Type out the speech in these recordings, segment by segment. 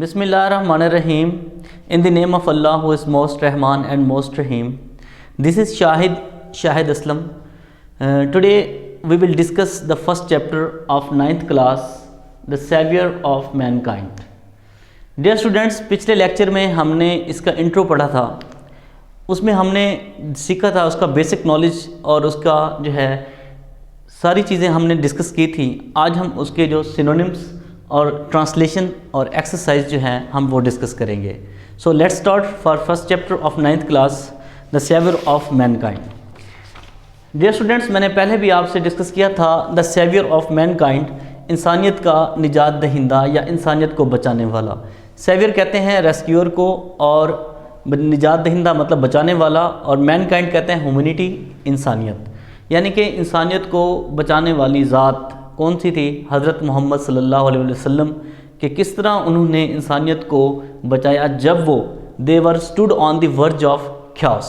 Bismillahirrahmanirrahim. In the name of Allah who is most Rahman and most Rahim. This is Shahid Aslam. Today we will discuss the first chapter of 9th class, the Savior of Mankind. Dear students, पिछले lecture में हमने इसका intro पढ़ा था. उसमें हमने सीखा था उसका बेसिक नॉलेज और उसका जो है सारी चीज़ें हमने डिस्कस की थी. आज हम उसके जो सिनोनिम्स और ट्रांसलेशन और एक्सरसाइज जो हैं हम वो डिस्कस करेंगे. So let's start for first chapter of 9th class, the saviour of mankind. Dear students, मैंने पहले भी आपसे डिस्कस किया था द सेवियर ऑफ मैनकाइंड, इंसानियत का निजात दहिंदा या इंसानियत को बचाने वाला. सेवियर कहते हैं रेस्क्यूअर को और निजात दहिंदा मतलब बचाने वाला, और मैनकाइंड कहते हैं ह्यूमैनिटी, इंसानियत. यानी कि इंसानियत को बचाने वाली ज़ात कौन सी थी? हज़रत मोहम्मद सल्लल्लाहु अलैहि वसल्लम. कि किस तरह उन्होंने इंसानियत को बचाया जब वो they were stood on the verge of chaos,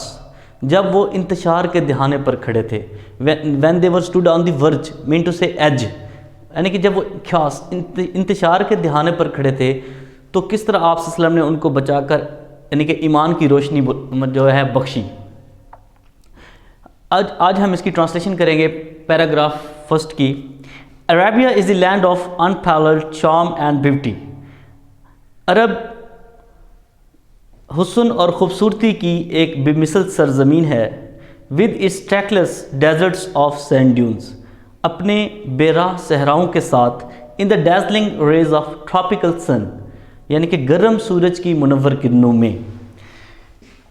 जब वो इंतशार के दहाने पर खड़े थे. When they were stood on the verge mean to say edge, यानी कि जब वो ख्यास इंतशार के दहाने पर खड़े थे तो किस तरह आप सल्लल्लाहु अलैहि वसल्लम ने उनको बचाकर यानी कि ईमान की रोशनी जो है बख्शी. आज हम इसकी ट्रांसलेशन करेंगे पैराग्राफ फर्स्ट की. Arabia is the land of unparalleled charm and beauty. अरब हुस्न और ख़ूबसूरती की एक बेमिसल सरज़मीन है. With its trackless deserts of sand dunes, अपने बेराह सहराओं के साथ. In the dazzling rays of tropical sun, यानी कि गर्म सूरज की मुनव्वर किरणों में.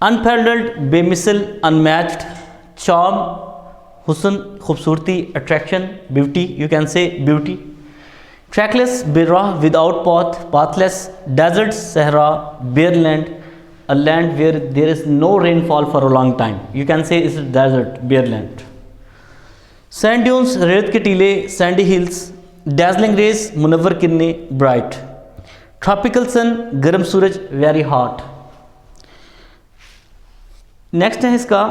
Unparalleled, बेमिसल, unmatched, charm, हुस्न, खूबसूरती, attraction, beauty, you can say beauty. Trackless, बेराह, विदाउट पाथ, पाथलेस, डेजर्ट, सहरा, bare land, a land where there is no rainfall for a long time, you can say is desert, bare land. Sand dunes, रेत के टीले, sandy hills. Dazzling rays, मुनव्वर किरणें, bright. Tropical सन, गर्म सूरज, very hot. Next है इसका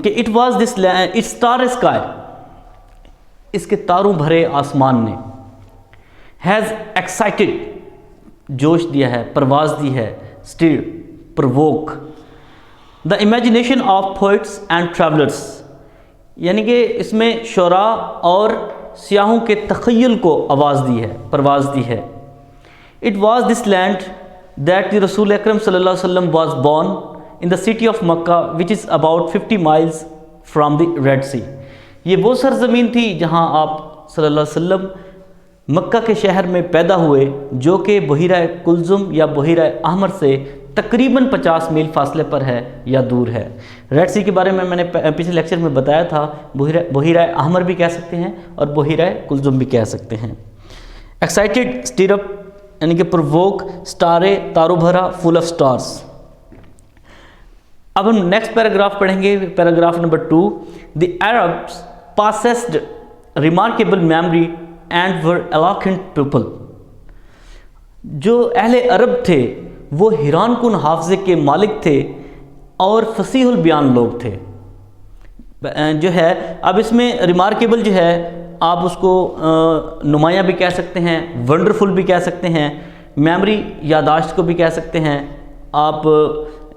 कि it was this it star sky, इसके तारों भरे आसमान ने. हैज़ एक्साइटेड, जोश दिया है, परवाज दी है. Stir, Provogue. The imagination of poets and travellers, यानी कि इसमें शुरा और सियाहों के तख़य्युल को आवाज़ दी है, परवाज दी है. It was this land that the रसूल अकरम सल्लल्लाहु अलैहि वसल्लम was born in the city of Makkah which is about 50 miles from the Red Sea. ये वो सरज़मीन थी जहाँ आप सल्लल्लाहु अलैहि वसल्लम मक्का के शहर में पैदा हुए, जो कि बहीरा कुलजुम या बहीरा अहमर से तकरीबन 50 मील फासले पर है या दूर है. रेड सी के बारे में मैंने पिछले लेक्चर में बताया था. बहीरा अहमर भी कह सकते हैं और बहीरा कुलजुम भी कह सकते हैं. एक्साइटेड, स्टीर अप यानी कि प्रोवोक, स्टारे, तारो भरा, फुल ऑफ स्टार्स. अब हम नेक्स्ट पैराग्राफ पढ़ेंगे, paragraph number 2. The Arabs possessed remarkable memory and were eloquent people. जो अहले अरब थे वो हैरान कुन हाफ़ज़े के मालिक थे और फसीहुल बयान लोग थे. जो है अब इसमें रिमार्केबल जो है आप उसको नुमाया भी कह सकते हैं, वंडरफुल भी कह सकते हैं, मेमोरी यादाश्त को भी कह सकते हैं आप.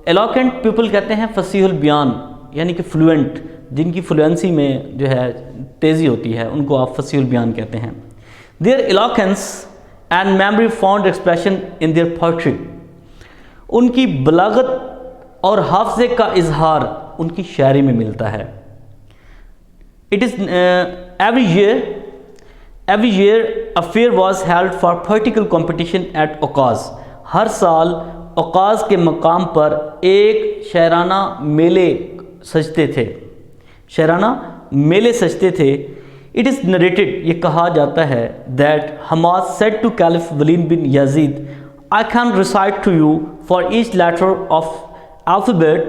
एलोकेंट पीपल कहते हैं फसीहुल बयान, यानी कि फ्लुएंट, जिनकी फ्लुएंसी में जो है तेज़ी होती है, उनको आप फसीहुल बयान कहते हैं. Their eloquence and memory found expression in their poetry, उनकी बलागत और हाफ़ज़े का इजहार उनकी शायरी में मिलता है. It is every year a fair was held for poetical competition at Okaz. हर साल औकाज़ के मकाम पर एक शायराना मेले सजते थे, शायराना मेले सजते थे. इट इज़ नरेटेड, ये कहा जाता है, that Hammad said to caliph Walid bin Yazid, I can recite to you for each letter of alphabet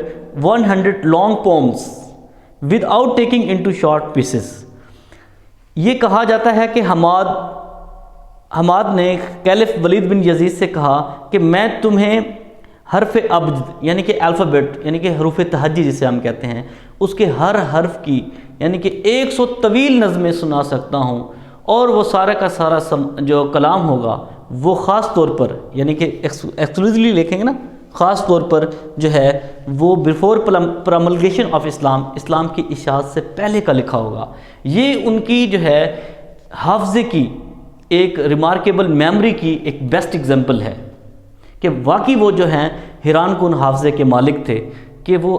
100 long poems without taking into short pieces. ये कहा जाता है कि हमाद ने कैलिफ वलीद बिन यजीद से कहा कि मैं तुम्हें हरफ अब्द यानी कि अल्फ़ाबेट यानी कि हरूफ तहज्जी जिसे हम कहते हैं, उसके हर हर्फ की यानी कि 100 तवील नज़में सुना सकता हूँ, और वो सारा का सारा जो कलाम होगा وہ خاص طور پر یعنی کہ ایکسکلوزیولی لکھیں گے نا، خاص طور پر جو ہے وہ بیفور پراملگیشن آف اسلام، اسلام کی اشاعت سے پہلے کا لکھا ہوگا۔ یہ ان کی جو ہے حافظے کی ایک ریمارکیبل میموری کی ایک بیسٹ ایگزامپل ہے کہ واقعی وہ جو ہیں حیران کن حافظے کے مالک تھے کہ وہ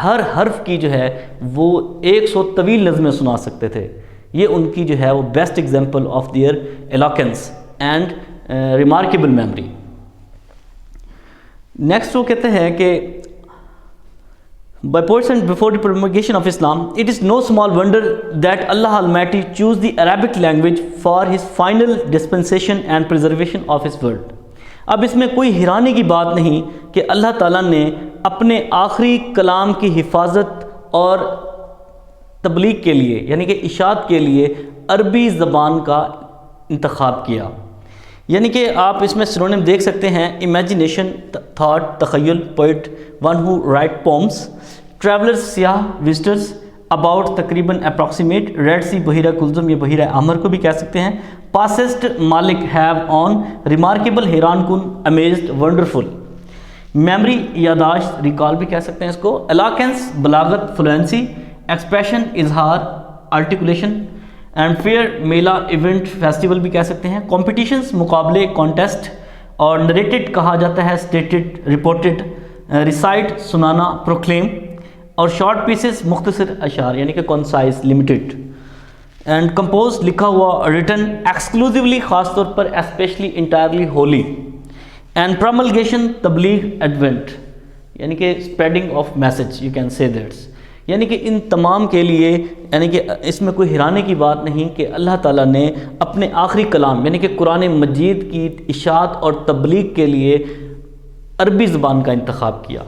ہر حرف کی جو ہے وہ 100 طویل نظمیں سنا سکتے تھے۔ یہ ان کی جو ہے وہ best example of their eloquence and remarkable memory. Next وہ کہتے ہیں کہ by person before the promulgation of Islam, it is no small wonder that Allah Almighty chose the Arabic language for his final dispensation and preservation of his word۔ اب اس میں کوئی حیرانی کی بات نہیں کہ اللہ تعالیٰ نے اپنے آخری کلام کی حفاظت اور تبلیغ کے لیے یعنی کہ اشاعت کے لیے عربی زبان کا انتخاب کیا۔ یعنی کہ آپ اس میں سنونیم دیکھ سکتے ہیں: امیجینیشن، تھاٹ، تخیل، پوئٹ، ون ہو رائٹ پومس، ٹریولرز سیاح، وزٹرز، اباؤٹ تقریباً اپروکسیمیٹ، ریڈ سی بحیرہ کلزم یا بحیرہ احمر کو بھی کہہ سکتے ہیں، پاسسٹ مالک، ہیو آن، ریمارکیبل حیران کن، امیزڈ، ونڈرفل، میموری یاداشت، ریکال بھی کہہ سکتے ہیں اس کو، ایلاکینس بلاغت، فلوئنسی، ایکسپریشن اظہار، آرٹیکولیشن، اینڈ فیئر میلہ ایونٹ فیسٹیول بھی کہہ سکتے ہیں، کمپٹیشنز مقابلے کانٹیسٹ، اور نریٹڈ کہا جاتا ہے اسٹیٹڈ، رپورٹڈ، ریسائٹ سنانا، پروکلیم، اور شارٹ پیسز مختصر اشعار یعنی کہ کنسائز لمیٹڈ، اینڈ کمپوز لکھا ہوا، ریٹن ایکسکلوزیولی خاص طور پر، اسپیشلی انٹائرلی ہولی، اینڈ پروملگیشن تبلیغ ایڈونٹ یعنی کہ spreading of message you can say that's, یعنی کہ ان تمام کے لیے یعنی کہ اس میں کوئی حیرانے کی بات نہیں کہ اللہ تعالیٰ نے اپنے آخری کلام یعنی کہ قرآن مجید کی اشاعت اور تبلیغ کے لیے عربی زبان کا انتخاب کیا۔